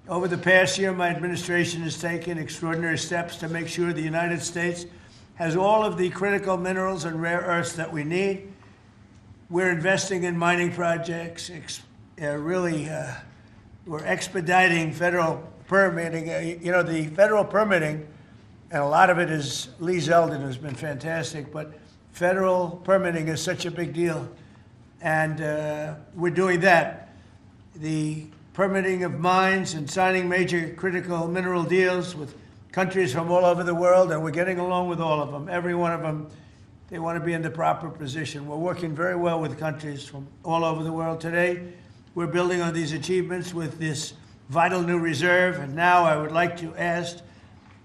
Over the past year, my administration has taken extraordinary steps to make sure the United States has all of the critical minerals and rare earths that we need. We're investing in mining projects. We're expediting federal permitting. The federal permitting, and a lot of it is Lee Zeldin, who's been fantastic, but federal permitting is such a big deal. And we're doing that. The permitting of mines and signing major critical mineral deals with countries from all over the world, and we're getting along with all of them. Every one of them, they want to be in the proper position. We're working very well with countries from all over the world. Today, we're building on these achievements with this vital new reserve. And now I would like to ask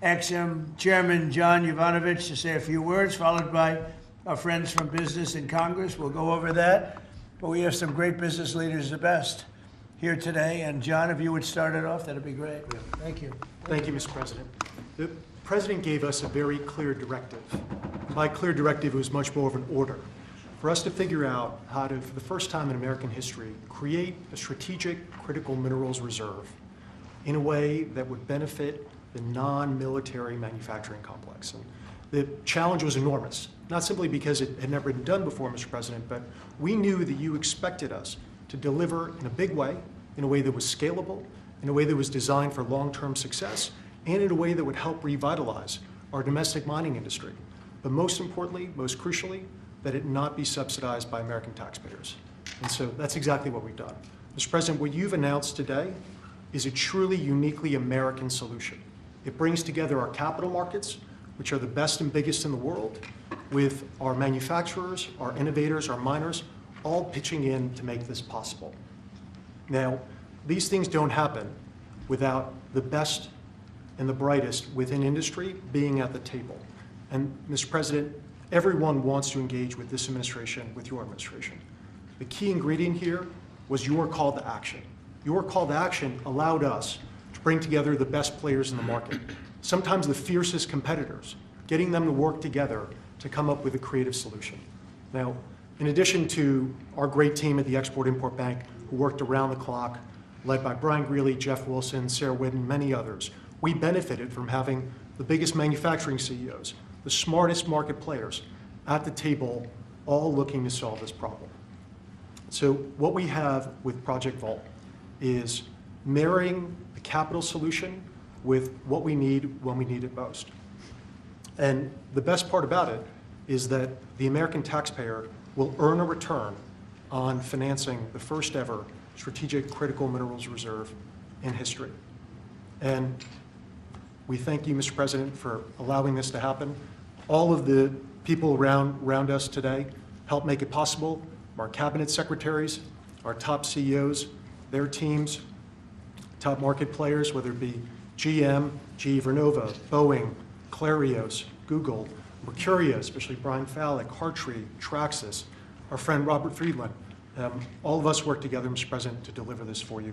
Exim Chairman John Yovanovitch to say a few words, followed by our friends from business in Congress. We'll go over that. But we have some great business leaders, the best, here today. And John, if you would start it off, that'd be great. Yeah. Thank you. Thank you, Mr. President. The President gave us a very clear directive. My clear directive was much more of an order for us to figure out how to, for the first time in American history, create a strategic critical minerals reserve in a way that would benefit the non-military manufacturing complex. And the challenge was enormous, not simply because it had never been done before, Mr. President, but we knew that you expected us to deliver in a big way, in a way that was scalable, in a way that was designed for long-term success, and in a way that would help revitalize our domestic mining industry. But most importantly, most crucially, that it not be subsidized by American taxpayers. And so that's exactly what we've done. Mr. President, what you've announced today is a truly uniquely American solution. It brings together our capital markets, which are the best and biggest in the world, with our manufacturers, our innovators, our miners, all pitching in to make this possible. Now, these things don't happen without the best and the brightest within industry being at the table. And Mr. President, everyone wants to engage with this administration, with your administration. The key ingredient here was your call to action. Your call to action allowed us to bring together the best players in the market, sometimes the fiercest competitors, getting them to work together to come up with a creative solution. Now, in addition to our great team at the Export-Import Bank, who worked around the clock, led by Brian Greeley, Jeff Wilson, Sarah Whitten, many others, we benefited from having the biggest manufacturing CEOs, the smartest market players at the table, all looking to solve this problem. So what we have with Project Vault is marrying the capital solution with what we need when we need it most. And the best part about it is that the American taxpayer will earn a return on financing the first ever strategic critical minerals reserve in history. And we thank you, Mr. President, for allowing this to happen. All of the people around us today help make it possible. Our cabinet secretaries, our top CEOs, their teams, top market players, whether it be GM, GE Vernova, Boeing, Clarios, Google, Mercuria, especially Brian Fallick, Hartree, Traxxas, our friend Robert Friedland. All of us work together, Mr. President, to deliver this for you,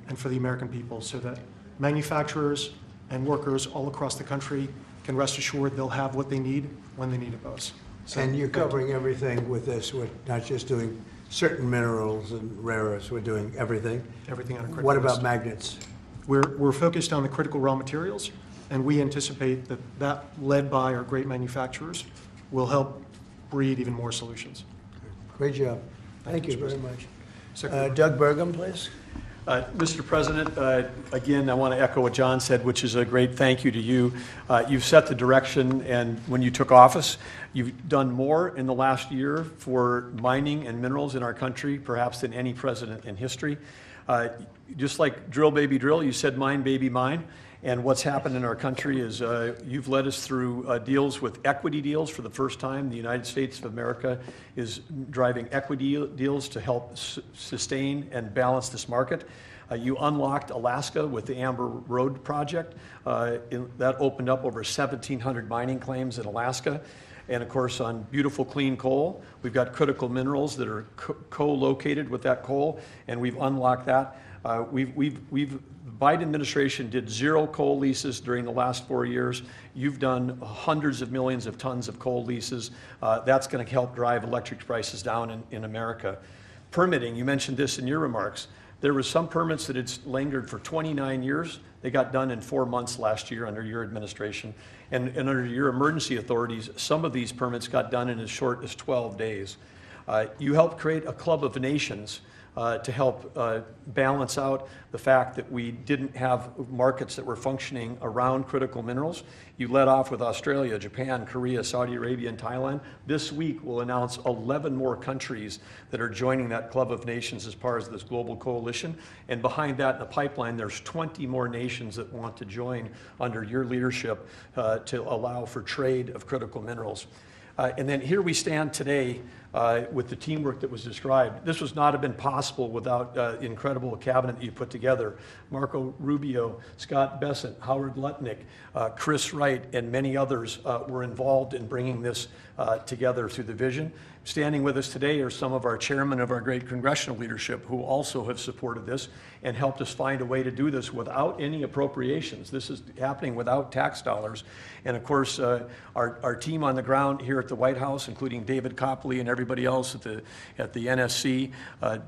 and for the American people, so that manufacturers and workers all across the country can rest assured they'll have what they need when they need it most. So, and you're covering everything with this. We're not just doing certain minerals and rare earths. We're doing everything. Everything on a critical What about list. Magnets? We're focused on the critical raw materials, and we anticipate that led by our great manufacturers, will help breed even more solutions. Great job. Thank you Mr. very much. Secretary. Doug Burgum, please. Mr. President, again, I want to echo what John said, which is a great thank you to you. You've set the direction, and when you took office, you've done more in the last year for mining and minerals in our country, perhaps than any president in history. Just like drill, baby, drill, you said mine, baby, mine. And what's happened in our country is you've led us through deals with equity deals for the first time. The United States of America is driving equity deals to help sustain and balance this market. You unlocked Alaska with the Amber Road project. That opened up over 1,700 mining claims in Alaska. And of course, on beautiful clean coal, we've got critical minerals that are co-located with that coal, and we've unlocked that. The Biden administration did 0 coal leases during the last 4 years. You've done hundreds of millions of tons of coal leases. That's going to help drive electric prices down in America. Permitting, you mentioned this in your remarks. There were some permits that had lingered for 29 years. They got done in 4 months last year under your administration. And under your emergency authorities, some of these permits got done in as short as 12 days. You helped create a club of nations to help balance out the fact that we didn't have markets that were functioning around critical minerals. You led off with Australia, Japan, Korea, Saudi Arabia, and Thailand. This week we'll announce 11 more countries that are joining that club of nations as part of this global coalition. And behind that in the pipeline, there's 20 more nations that want to join under your leadership to allow for trade of critical minerals. And then here we stand today with the teamwork that was described. This would not have been possible without the incredible cabinet that you put together. Marco Rubio, Scott Bessent, Howard Lutnick, Chris Wright, and many others were involved in bringing this together through the vision. Standing with us today are some of our chairmen of our great congressional leadership who also have supported this and helped us find a way to do this without any appropriations. This is happening without tax dollars. And of course, our team on the ground here at the White House, including David Copley and everybody else at the NSC,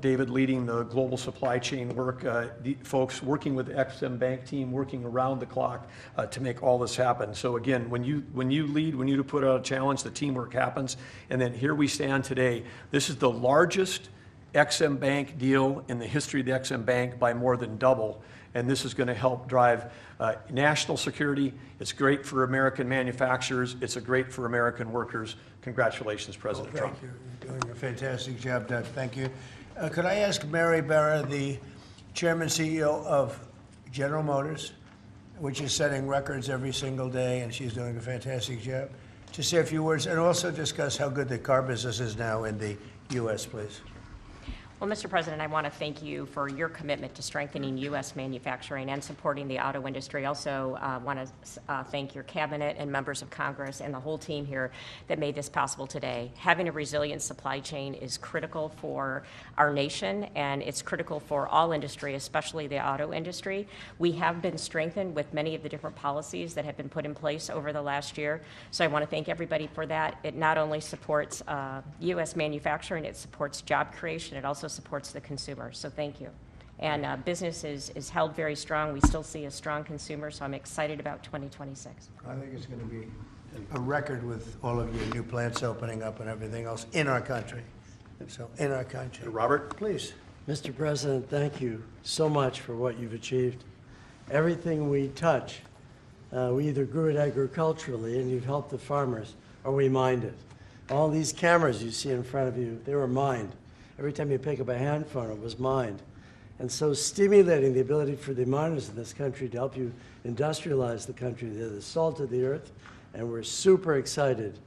David leading the global supply chain work, the folks working with the XM Bank team, working around the clock to make all this happen. So again, when you lead, when you put out a challenge, the teamwork happens. And then here we stand today. This is the largest XM Bank deal in the history of the XM Bank by more than double. And this is going to help drive national security. It's great for American manufacturers. It's great for American workers. Congratulations, President Trump. Thank you. You're doing a fantastic job, Doug. Thank you. Could I ask Mary Barra, the Chairman CEO of General Motors, which is setting records every single day, and she's doing a fantastic job, to say a few words and also discuss how good the car business is now in the U.S., please. Well, Mr. President, I want to thank you for your commitment to strengthening U.S. manufacturing and supporting the auto industry. Also want to thank your cabinet and members of Congress and the whole team here that made this possible today. Having a resilient supply chain is critical for our nation, and it's critical for all industry, especially the auto industry. We have been strengthened with many of the different policies that have been put in place over the last year. So I want to thank everybody for that. It not only supports U.S. manufacturing, it supports job creation. It also supports the consumer, so thank you. And business is held very strong. We still see a strong consumer, so I'm excited about 2026. I think it's going to be a record with all of your new plants opening up and everything else in our country. So, in our country. Robert? Please. Mr. President, thank you so much for what you've achieved. Everything we touch, we either grew it agriculturally, and you've helped the farmers, or we mined it. All these cameras you see in front of you, they were mined. Every time you pick up a hand phone, it was mined. And so stimulating the ability for the miners in this country to help you industrialize the country, they're the salt of the earth, and we're super excited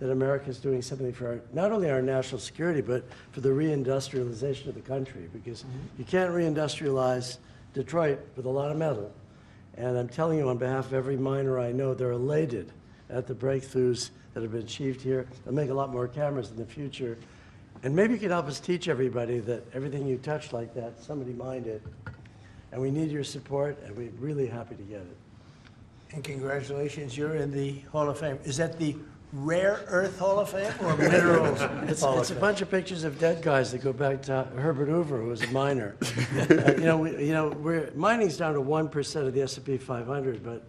that America is doing something for not only our national security, but for the reindustrialization of the country, because you can't reindustrialize Detroit with a lot of metal. And I'm telling you on behalf of every miner I know, they're elated at the breakthroughs that have been achieved here. They'll make a lot more cameras in the future. And maybe you could help us teach everybody that everything you touch like that, somebody mined it. And we need your support, and we're really happy to get it. And congratulations, you're in the Hall of Fame. Is that the Rare Earth Hall of Fame or Minerals Hall of It's a Fame? bunch of pictures of dead guys that go back to Herbert Hoover, who was a miner. Mining's down to 1% of the S&P 500, but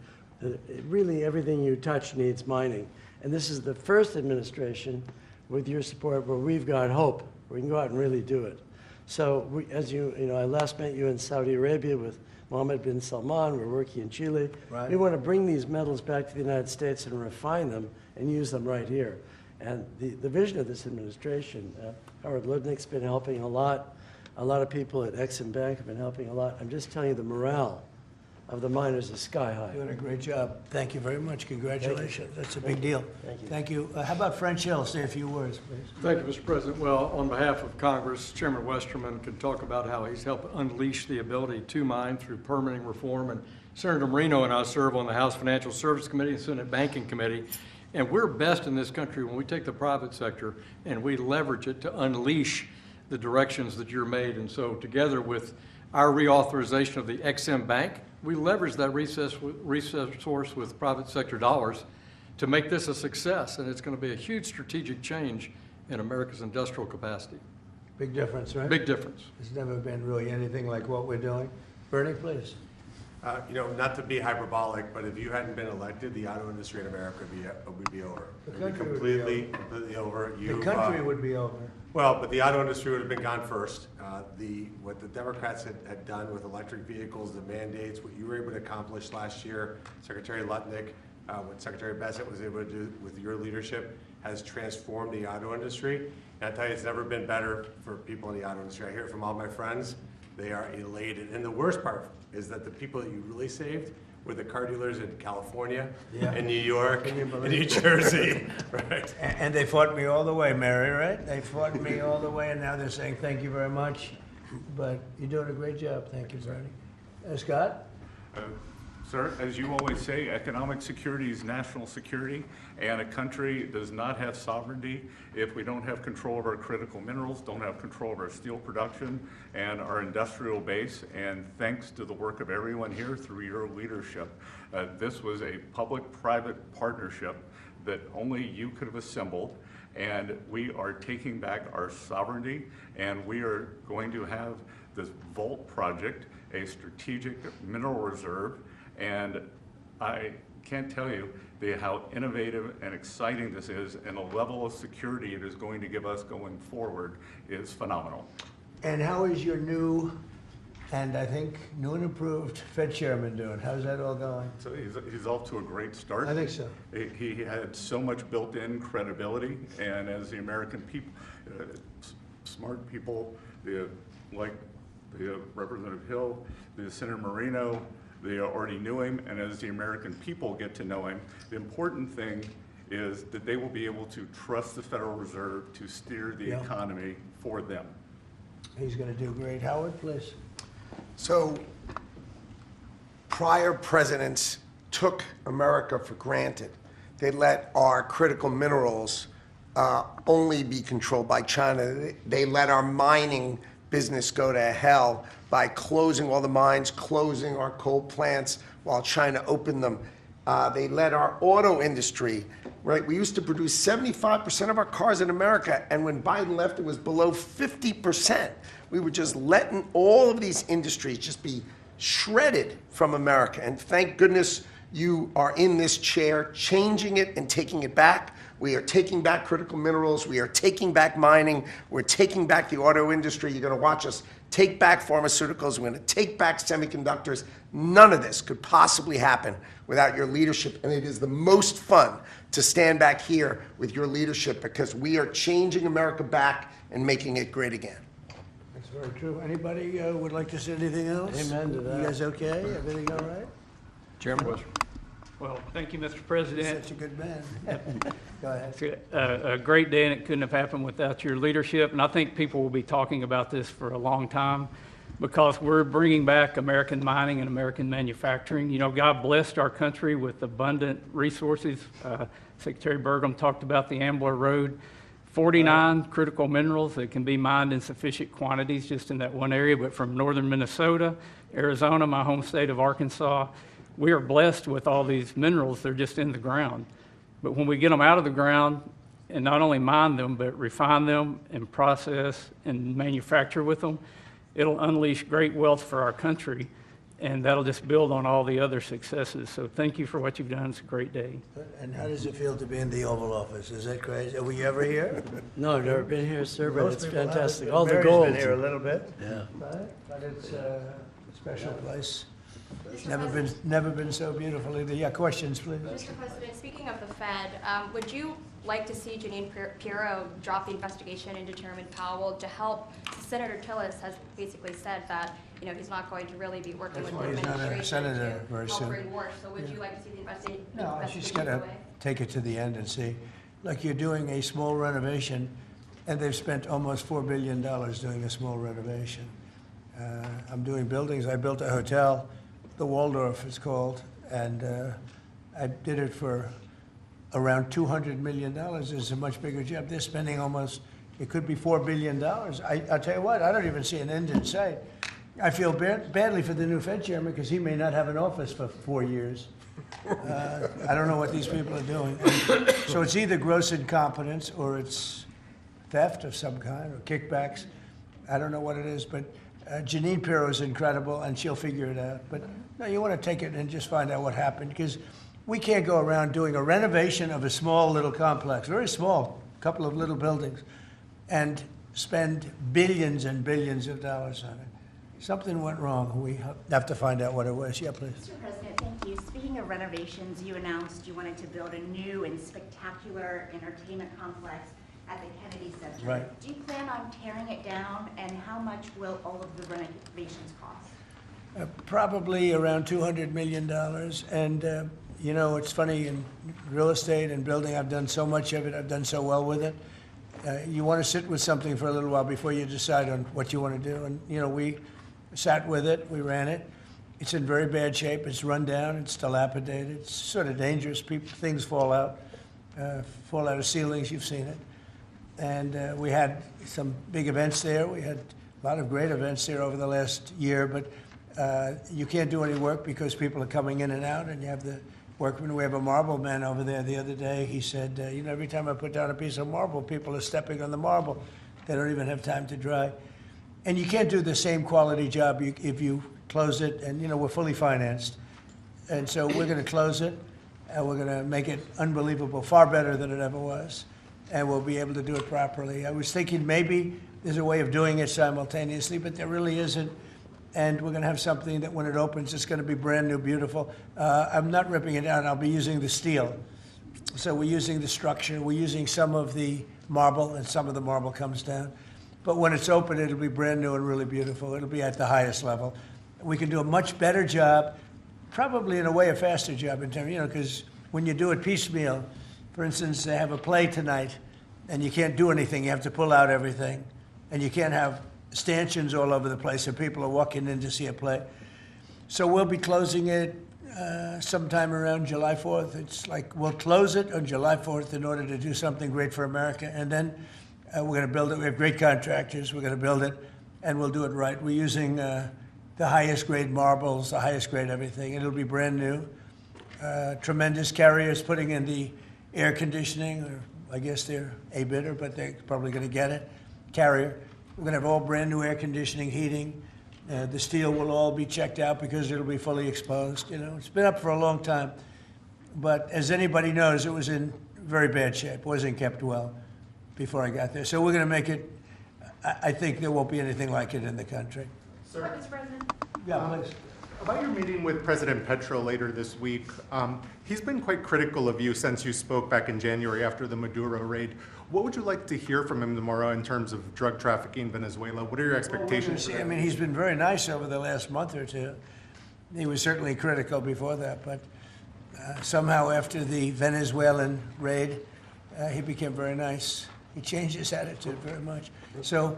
really everything you touch needs mining. And this is the first administration with your support where we've got hope. We can go out and really do it. So as I last met you in Saudi Arabia with Mohammed bin Salman. We're working in Chile. Right. We want to bring these metals back to the United States and refine them and use them right here. And the vision of this administration, Howard Lutnick's been helping a lot. A lot of people at Exim Bank have been helping a lot. I'm just telling you, the morale of the miners is sky high. Doing a great job. Thank you very much. Congratulations. That's a big deal. Thank you. Thank you. How about French Hill? Say a few words, please. Thank you, Mr. President. Well, on behalf of Congress, Chairman Westerman could talk about how he's helped unleash the ability to mine through permitting reform. And Senator Marino and I serve on the House Financial Services Committee and Senate Banking Committee. And we're best in this country when we take the private sector and we leverage it to unleash the directions that you're made. And so together with our reauthorization of the XM Bank, we leverage that resource with private sector dollars to make this a success. And it's going to be a huge strategic change in America's industrial capacity. Big difference, right? Big difference. There's never been really anything like what we're doing. Bernie, please. Not to be hyperbolic, but if you hadn't been elected, the auto industry in America would be over. The It would be country would be completely over. The country would be over. Well, but the auto industry would have been gone first. What the Democrats had done with electric vehicles, the mandates, what you were able to accomplish last year, Secretary Lutnick, what Secretary Bassett was able to do with your leadership has transformed the auto industry. And I tell you, it's never been better for people in the auto industry. I hear it from all my friends. They are elated. And the worst part is that the people that you really saved were the car dealers in California, Yeah. in New York, Can you in believe New it? Jersey, right? And they fought me all the way, Mary, right? They fought me all the way, and now they're saying, thank you very much. But you're doing a great job. Thank you, Bernie. Scott? Sir, as you always say, economic security is national security, and a country does not have sovereignty if we don't have control of our critical minerals, don't have control of our steel production and our industrial base. And thanks to the work of everyone here through your leadership, this was a public-private partnership that only you could have assembled. And we are taking back our sovereignty, and we are going to have this Vault project, a strategic mineral reserve. And I can't tell you how innovative and exciting this is, and the level of security it is going to give us going forward is phenomenal. And how is your new, and I think new and improved Fed chairman doing? How's that all going? So he's off to a great start. I think so. He had so much built-in credibility, and as the American people, smart people, like the Representative Hill, the Senator Moreno, they already knew him, and as the American people get to know him, the important thing is that they will be able to trust the Federal Reserve to steer the Yeah. economy for them. He's going to do great. Howard, please. So prior presidents took America for granted. They let our critical minerals only be controlled by China. They let our mining business go to hell by closing all the mines, closing our coal plants while China opened them. They let our auto industry, right? We used to produce 75% of our cars in America, and when Biden left, it was below 50%. We were just letting all of these industries just be shredded from America. And thank goodness you are in this chair, changing it and taking it back. We are taking back critical minerals. We are taking back mining. We're taking back the auto industry. You're going to watch us take back pharmaceuticals. We're going to take back semiconductors. None of this could possibly happen without your leadership. And it is the most fun to stand back here with your leadership because we are changing America back and making it great again. That's very true. Anybody would like to say anything else? Amen to that. You guys okay? Everything all right? Chairman? Well, thank you, Mr. You're President. such a good man. Go ahead. It's a great day, and it couldn't have happened without your leadership. And I think people will be talking about this for a long time because we're bringing back American mining and American manufacturing. You know, God blessed our country with abundant resources. Secretary Burgum talked about the Ambler Road. 49 critical minerals that can be mined in sufficient quantities just in that one area, but from northern Minnesota, Arizona, my home state of Arkansas, we are blessed with all these minerals. They're just in the ground. But when we get them out of the ground and not only mine them, but refine them and process and manufacture with them, it'll unleash great wealth for our country, and that'll just build on all the other successes. So thank you for what you've done. It's a great day. And how does it feel to be in the Oval Office? Is that crazy? Were you ever here? No, I've never been here, sir, but Most it's people have. fantastic. All the Mary's gold. been here a little bit. Yeah. Right? But it's a special place. Never been so beautiful either. Yeah, questions, please. Mr. President, speaking of the Fed, would you like to see Janine Pirro drop the investigation into Chairman Powell to help? Senator Tillis has basically said that, you know, he's not going to really be working That's with why the he's not a administration senator very to help soon. bring war. So would you like to see the investigation No, she's go got to away? take it to the end and see. Like you're doing a small renovation, and they've spent almost $4 billion doing a small renovation. I'm doing buildings. I built a hotel, the Waldorf it's called, and I did it for around $200 million. It's a much bigger job. They're spending almost, it could be $4 billion. I'll tell you what, I don't even see an end in sight. I feel badly for the new Fed chairman because he may not have an office for 4 years. I don't know what these people are doing. So it's either gross incompetence or it's theft of some kind or kickbacks. I don't know what it is, but Janine Pirro is incredible, and she'll figure it out. But no, you want to take it and just find out what happened, because we can't go around doing a renovation of a small little complex, very small, couple of little buildings, and spend billions and billions of dollars on it. Something went wrong. We have to find out what it was. Yeah, please. Mr. President, thank you. Speaking of renovations, you announced you wanted to build a new and spectacular entertainment complex at the Kennedy Center. Right. Do you plan on tearing it down, and how much will all of the renovations cost? Probably around $200 million. And, you know, it's funny, in real estate and building, I've done so much of it. I've done so well with it. You want to sit with something for a little while before you decide on what you want to do. And, you know, we sat with it. We ran it. It's in very bad shape. It's run down. It's dilapidated. It's sort of dangerous. Things fall out of ceilings. You've seen it. And we had some big events there. We had a lot of great events there over the last year, but you can't do any work because people are coming in and out, and you have the workmen. We have a marble man over there the other day. He said, you know, every time I put down a piece of marble, people are stepping on the marble. They don't even have time to dry. And you can't do the same quality job if you close it, and, you know, we're fully financed. And so we're going to close it, and we're going to make it unbelievable, far better than it ever was. And we'll be able to do it properly. I was thinking maybe there's a way of doing it simultaneously, but there really isn't. And we're going to have something that when it opens, it's going to be brand new, beautiful. I'm not ripping it down. I'll be using the steel. So we're using the structure. We're using some of the marble, and some of the marble comes down. But when it's open, it'll be brand new and really beautiful. It'll be at the highest level. We can do a much better job, probably in a way a faster job in terms, you know, because when you do it piecemeal, for instance, they have a play tonight, and you can't do anything. You have to pull out everything. And you can't have stanchions all over the place, and people are walking in to see a play. So we'll be closing it sometime around July 4th. It's like we'll close it on July 4th in order to do something great for America. And then we're going to build it. We have great contractors. We're going to build it, and we'll do it right. We're using the highest grade marbles, the highest grade everything. It'll be brand new. Tremendous carriers putting in the air conditioning, or I guess they're a bidder, but they're probably going to get it. Carrier. We're going to have all brand new air conditioning, heating. The steel will all be checked out because it'll be fully exposed. You know, it's been up for a long time, but as anybody knows, it was in very bad shape. Wasn't kept well before I got there. So we're going to make it. I think there won't be anything like it in the country. Sir, Mr. President? Yeah, please. About your meeting with President Petro later this week, he's been quite critical of you since you spoke back in January after the Maduro raid. What would you like to hear from him tomorrow in terms of drug trafficking in Venezuela? What are your expectations? I mean, he's been very nice over the last month or two. He was certainly critical before that, but somehow after the Venezuelan raid, he became very nice. He changed his attitude very much. So,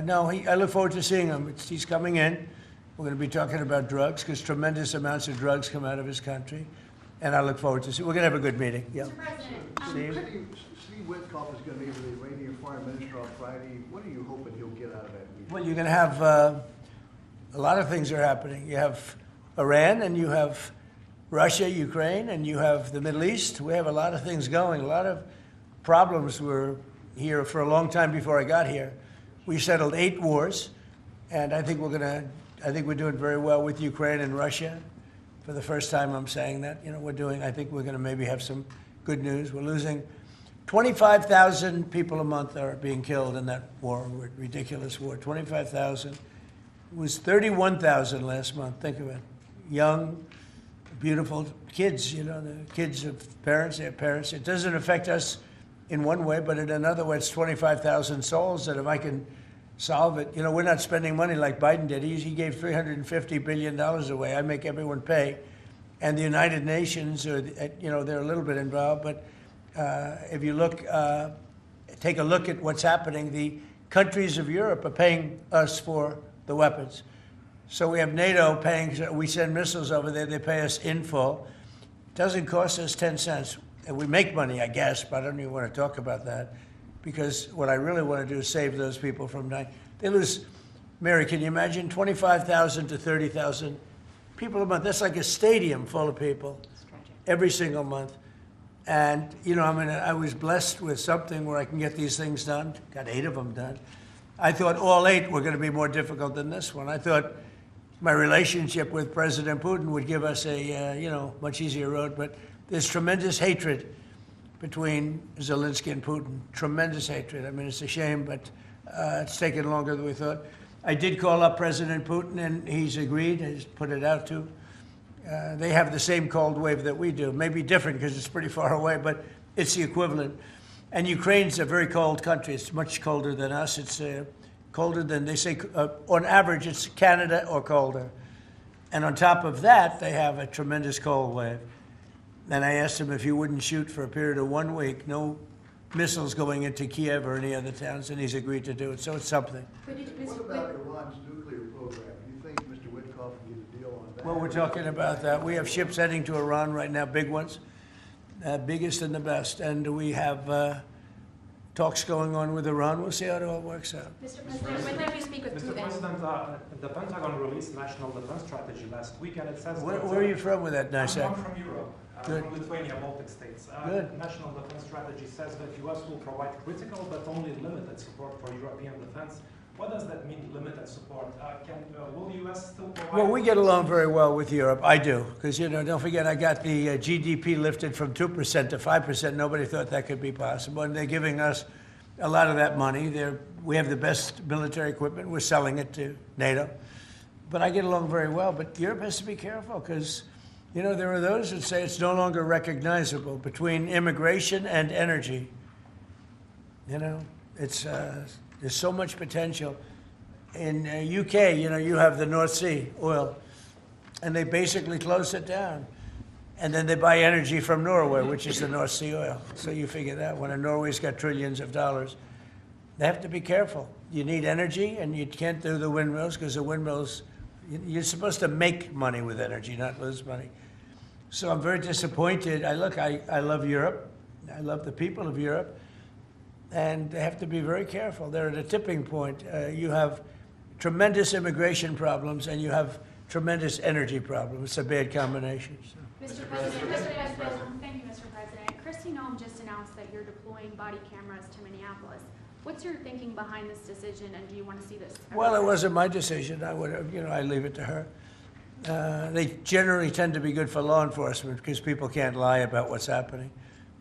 no, I look forward to seeing him. He's coming in. We're going to be talking about drugs because tremendous amounts of drugs come out of his country. And I look forward to see. We're going to have a good meeting. Yeah. Mr. President, Steve Witkoff is going to be with the Iranian foreign minister on Friday. What are you hoping he'll get out of that meeting? Well, you're going to have a lot of things are happening. You have Iran, and you have Russia, Ukraine, and you have the Middle East. We have a lot of things going. A lot of problems were here for a long time before I got here. We settled 8 wars, and I think we're doing very well with Ukraine and Russia. For the first time, I'm saying that. You know, I think we're going to maybe have some good news. We're losing 25,000 people a month are being killed in that war, ridiculous war. 25,000. It was 31,000 last month. Think of it. Young, beautiful kids, you know, the kids of parents, their parents. It doesn't affect us in one way, but in another way, it's 25,000 souls that if I can solve it. You know, we're not spending money like Biden did. He gave $350 billion away. I make everyone pay. And the United Nations, you know, they're a little bit involved. But if you look, take a look at what's happening, the countries of Europe are paying us for the weapons. So we have NATO paying, we send missiles over there, they pay us in full. It doesn't cost us 10 cents. And we make money, I guess, but I don't even want to talk about that. Because what I really want to do is save those people from dying. They lose, Mary, can you imagine 25,000 to 30,000 people a month? That's like a stadium full of people every single month. And, you know, I mean, I was blessed with something where I can get these things done. Got 8 of them done. I thought all 8 were going to be more difficult than this one. I thought my relationship with President Putin would give us a, much easier road, but there's tremendous hatred between Zelensky and Putin. Tremendous hatred. I mean, it's a shame, but it's taken longer than we thought. I did call up President Putin, and he's agreed. He's put it out too. They have the same cold wave that we do. Maybe different because it's pretty far away, but it's the equivalent. And Ukraine's a very cold country. It's much colder than us. It's colder than, they say, on average, it's Canada or colder. And on top of that, they have a tremendous cold wave. And I asked him if he wouldn't shoot for a period of 1 week, no missiles going into Kiev or any other towns, and he's agreed to do it. So it's something. What about Iran's nuclear program? Do you think Mr. Witkoff can get a deal on that? Well, we're talking about that. We have ships heading to Iran right now, big ones, biggest and the best. And we have talks going on with Iran. We'll see how it all works out. Mr. President, when did you speak with Mr. Putin? President, the Pentagon released National Defense Strategy last week, and it says Where that, are you from with that nice I'm accent? from Europe, Good. from Lithuania, Baltic states. Good. National Defense Strategy says that U.S. will provide critical but only limited support for European defense. What does that mean, limited support? Will the U.S. still provide? Well, we get along very well with Europe. I do, because, don't forget, I got the GDP lifted from 2% to 5%. Nobody thought that could be possible. And they're giving us a lot of that money. We have the best military equipment. We're selling it to NATO. But I get along very well. But Europe has to be careful because, there are those that say it's no longer recognizable between immigration and energy. It's there's so much potential. In UK, you have the North Sea oil, and they basically closed it down. And then they buy energy from Norway, which is the North Sea oil. So you figure that when Norway's got trillions of dollars, they have to be careful. You need energy, and you can't do the windmills because the windmills, you're supposed to make money with energy, not lose money. So I'm very disappointed. I love Europe. I love the people of Europe. And they have to be very careful. They're at a tipping point. You have tremendous immigration problems, and you have tremendous energy problems. It's a bad combination. So. Mr. President, thank you, Mr. President. Kristi Noem just announced that you're deploying body cameras to Minneapolis. What's your thinking behind this decision, and do you want to see this? Well, it wasn't my decision. I would have, I leave it to her. They generally tend to be good for law enforcement because people can't lie about what's happening.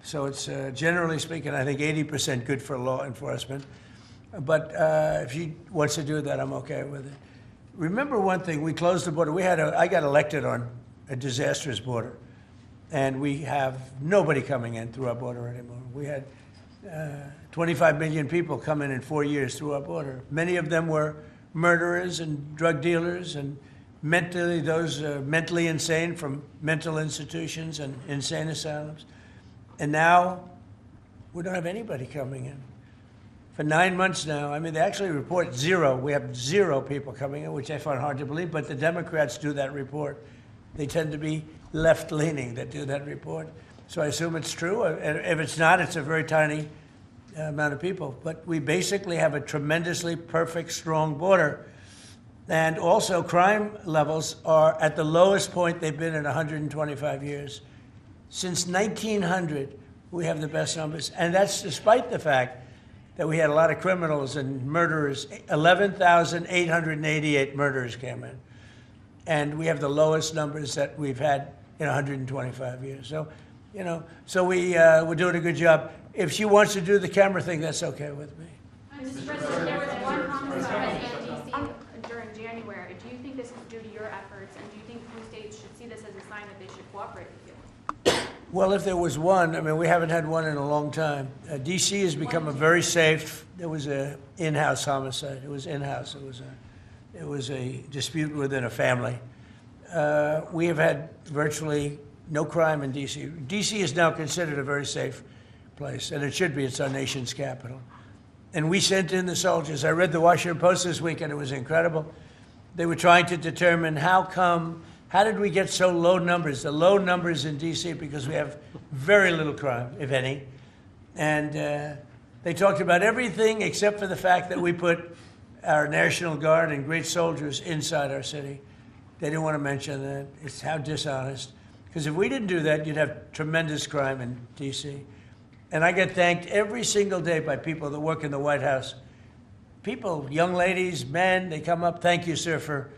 So it's, generally speaking, I think 80% good for law enforcement. But if she wants to do that, I'm okay with it. Remember one thing, we closed the border. I got elected on a disastrous border. And we have nobody coming in through our border anymore. We had 25 million people come in 4 years through our border. Many of them were murderers and drug dealers and mentally insane from mental institutions and insane asylums. And now we don't have anybody coming in. For 9 months now, they actually report 0. We have 0 people coming in, which I find hard to believe, but the Democrats do that report. They tend to be left-leaning that do that report. So I assume it's true. And if it's not, it's a very tiny amount of people. But we basically have a tremendously perfect, strong border. And also crime levels are at the lowest point they've been in 125 years. Since 1900, we have the best numbers. And that's despite the fact that we had a lot of criminals and murderers. 11,888 murderers came in. And we have the lowest numbers that we've had in 125 years. So, we're doing a good job. If she wants to do the camera thing, that's okay with me. Mr. President, there was one homicide in D.C. during January. Do you think this is due to your efforts, and do you think blue states should see this as a sign that they should cooperate with you? Well, if there was one, we haven't had one in a long time. D.C. has become a very safe. There was an in-house homicide. It was in-house. It was a dispute within a family. We have had virtually no crime in D.C. D.C. is now considered a very safe place, and it should be. It's our nation's capital. And we sent in the soldiers. I read the Washington Post this week, and it was incredible. They were trying to determine how did we get so low numbers? The low numbers in D.C. because we have very little crime, if any. And they talked about everything except for the fact that we put our National Guard and great soldiers inside our city. They didn't want to mention that. It's how dishonest. Because if we didn't do that, you'd have tremendous crime in D.C. And I get thanked every single day by people that work in the White House people, young ladies, men, they come up, thank you, sir, for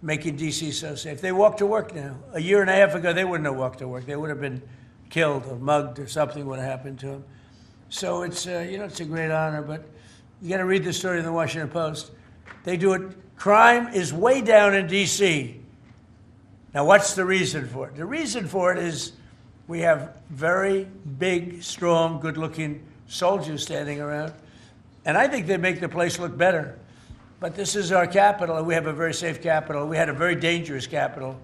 making D.C. so safe. They walk to work now. A year and a half ago, they wouldn't have walked to work. They would have been killed or mugged or something would have happened to them. So it's, it's a great honor, but you got to read the story in the Washington Post. They do it. Crime is way down in D.C. Now, what's the reason for it? The reason for it is we have very big, strong, good-looking soldiers standing around. And I think they make the place look better. But this is our capital, and we have a very safe capital. We had a very dangerous capital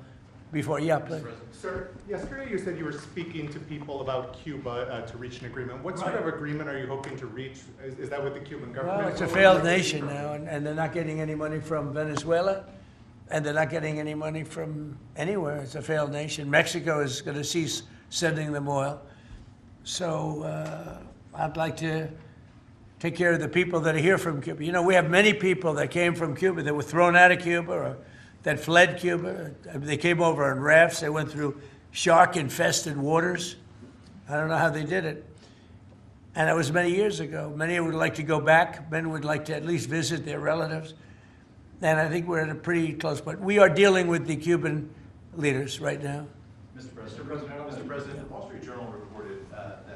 before. Yeah, please. Sir, yesterday you said you were speaking to people about Cuba to reach an agreement. What sort of agreement are you hoping to reach? Is that with the Cuban government? Well, it's a failed nation now, and they're not getting any money from Venezuela, and they're not getting any money from anywhere. It's a failed nation. Mexico is going to cease sending them oil. So I'd like to take care of the people that are here from Cuba. You know, we have many people that came from Cuba that were thrown out of Cuba or that fled Cuba. They came over on rafts. They went through shark-infested waters. I don't know how they did it. And that was many years ago. Many would like to go back. Many would like to at least visit their relatives. And I think we're at a pretty close point. We are dealing with the Cuban leaders right now. Mr. President, the Wall Street Journal reported that the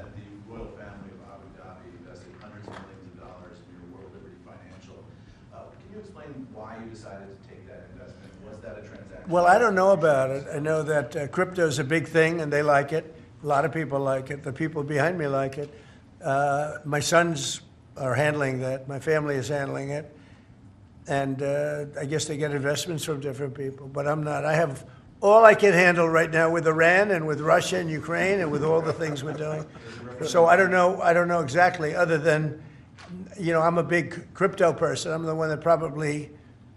royal family of Abu Dhabi invested hundreds of millions of dollars in your World Liberty Financial. Can you explain why you decided to take that investment? Was that a transaction? Well, I don't know about it. I know that crypto is a big thing, and they like it. A lot of people like it. The people behind me like it. My sons are handling that. My family is handling it. And I guess they get investments from different people, but I'm not. I have all I can handle right now with Iran and with Russia and Ukraine and with all the things we're doing. So I don't know exactly, other than, I'm a big crypto person. I'm the one that probably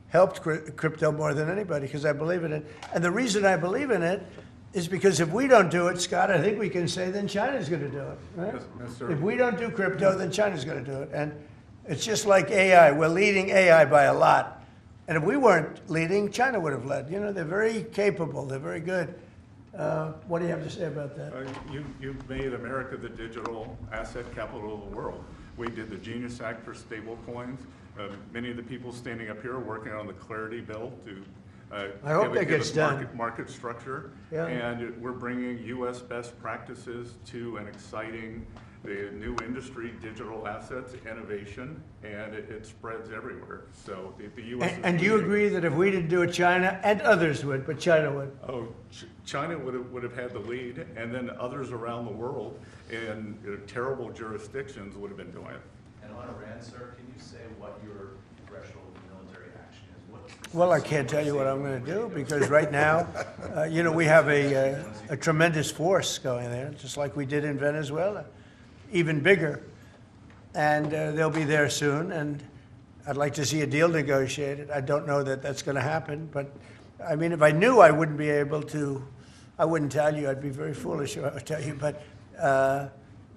helped crypto more than anybody because I believe in it. And the reason I believe in it is because if we don't do it, Scott, I think we can say then China's going to do it. Right? Yes, sir. If we don't do crypto, then China's going to do it. And it's just like AI. We're leading AI by a lot. And if we weren't leading, China would have led. They're very capable. They're very good. What do you have to say about that? You've made America the digital asset capital of the world. We did the Genius Act for stable coins. Many of the people standing up here are working on the Clarity Bill to I hope that gets done. Market structure. Yeah. And we're bringing U.S. best practices to an exciting new industry, digital assets, innovation, and it spreads everywhere. So the U.S. And do you agree that if we didn't do it, China and others would, but China would? Oh, China would have had the lead, and then others around the world in terrible jurisdictions would have been doing it. And on Iran, sir, can you say what your congressional military action is? Well, I can't tell you what I'm going to do because right now, we have a tremendous force going there, just like we did in Venezuela, even bigger. And they'll be there soon, and I'd like to see a deal negotiated. I don't know that that's going to happen, but I mean, if I knew I wouldn't be able to, I wouldn't tell you. I'd be very foolish if I would tell you. But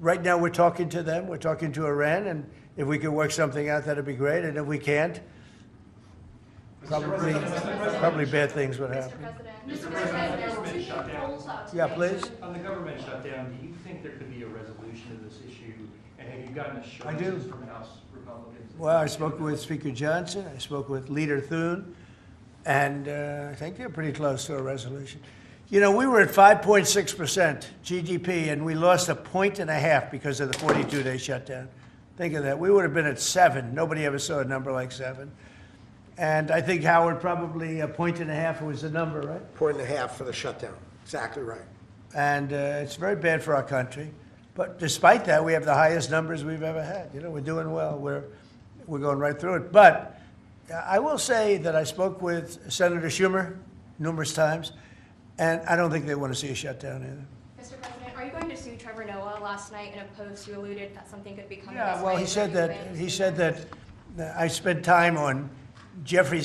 right now we're talking to them. We're talking to Iran, and if we can work something out, that'd be great. And if we can't, probably bad things would happen. Mr. President, Yeah, please. On the government shutdown, do you think there could be a resolution to this issue? And have you gotten I do. assurances from House Republicans? Well, I spoke with Speaker Johnson. I spoke with Leader Thune, and I think they're pretty close to a resolution. We were at 5.6% GDP, and we lost 1.5 points because of the 42-day shutdown. Think of that. We would have been at 7. Nobody ever saw a number like 7. And I think, Howard, probably 1.5 points was the number, right? 1.5 for the shutdown. Exactly right. And it's very bad for our country. But despite that, we have the highest numbers we've ever had. We're doing well. We're going right through it. But I will say that I spoke with Senator Schumer numerous times, and I don't think they want to see a shutdown either. Mr. President, are you going to sue Trevor Noah? Last night in a post, you alluded that something could be coming. Yeah, this well, way. he said that I spent time on Jeffrey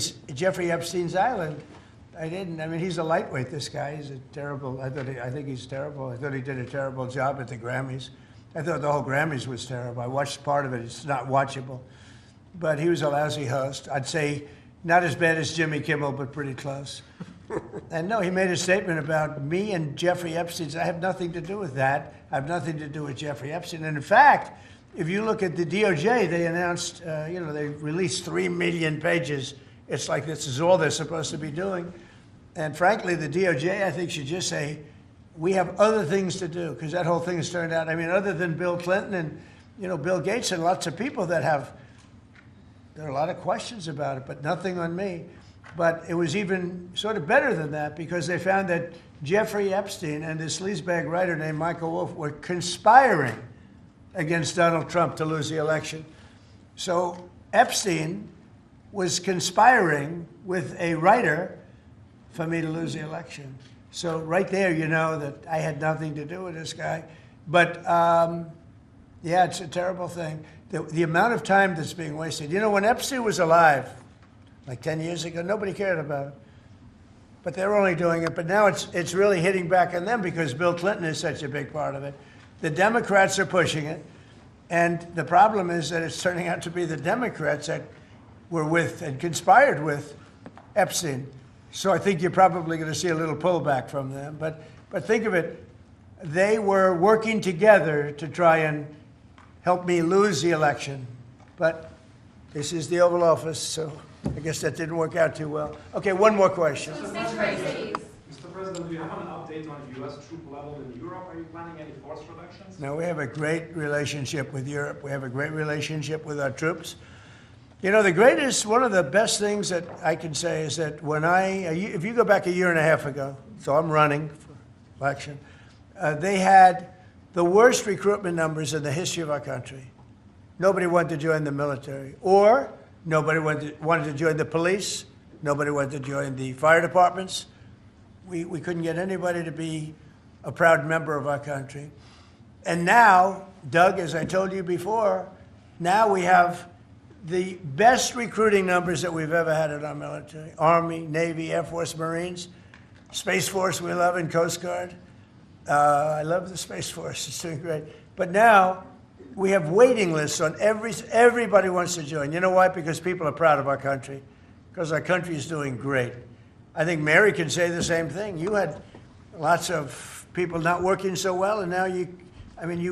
Epstein's island. I didn't. I mean, he's a lightweight, this guy. He's a terrible, I think he's terrible. I thought he did a terrible job at the Grammys. I thought the whole Grammys was terrible. I watched part of it. It's not watchable. But he was a lousy host. I'd say not as bad as Jimmy Kimmel, but pretty close. And no, he made a statement about me and Jeffrey Epstein. I have nothing to do with that. I have nothing to do with Jeffrey Epstein. And in fact, if you look at the DOJ, they announced, they released 3 million pages. It's like this is all they're supposed to be doing. And frankly, the DOJ, I think, should just say, we have other things to do, because that whole thing has turned out, I mean, other than Bill Clinton and, Bill Gates and lots of people that there are a lot of questions about it, but nothing on me. But it was even sort of better than that, because they found that Jeffrey Epstein and this sleazebag writer named Michael Wolff were conspiring against Donald Trump to lose the election. So Epstein was conspiring with a writer for me to lose the election. So right there, you know that I had nothing to do with this guy. But yeah, it's a terrible thing. The amount of time that's being wasted. When Epstein was alive, like 10 years ago, nobody cared about it. But they're only doing it. But now it's really hitting back on them because Bill Clinton is such a big part of it. The Democrats are pushing it. And the problem is that it's turning out to be the Democrats that were with and conspired with Epstein. So I think you're probably going to see a little pullback from them. But think of it. They were working together to try and help me lose the election. But this is the Oval Office, so I guess that didn't work out too well. Okay, one more question. Mr. President, do you have an update on U.S. troop level in Europe? Are you planning any force reductions? No, we have a great relationship with Europe. We have a great relationship with our troops. One of the best things that I can say is that if you go back a year and a half ago, so I'm running for election, they had the worst recruitment numbers in the history of our country. Nobody wanted to join the military, or nobody wanted to join the police. Nobody wanted to join the fire departments. We couldn't get anybody to be a proud member of our country. And now, Doug, as I told you before, now we have the best recruiting numbers that we've ever had in our military. Army, Navy, Air Force, Marines, Space Force we love, and Coast Guard. I love the Space Force. It's doing great. But now we have waiting lists on everybody wants to join. You know why? Because people are proud of our country. Because our country is doing great. I think Mary can say the same thing. You had lots of people not working so well, and now you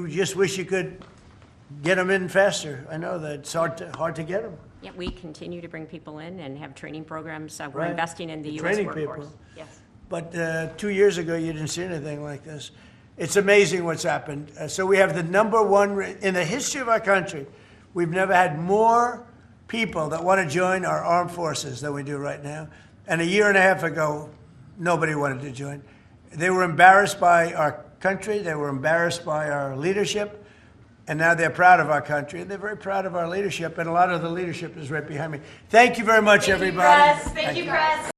just wish you could get them in faster. I know that it's hard to get them. Yeah, we continue to bring people in and have training programs. We're Right. investing in the U.S. Training workforce. people. Yes. But 2 years ago, you didn't see anything like this. It's amazing what's happened. So we have the number one, in the history of our country, we've never had more people that want to join our armed forces than we do right now. And a year and a half ago, nobody wanted to join. They were embarrassed by our country. They were embarrassed by our leadership. And now they're proud of our country. And they're very proud of our leadership. And a lot of the leadership is right behind me. Thank you very much, everybody. Thank you, Press.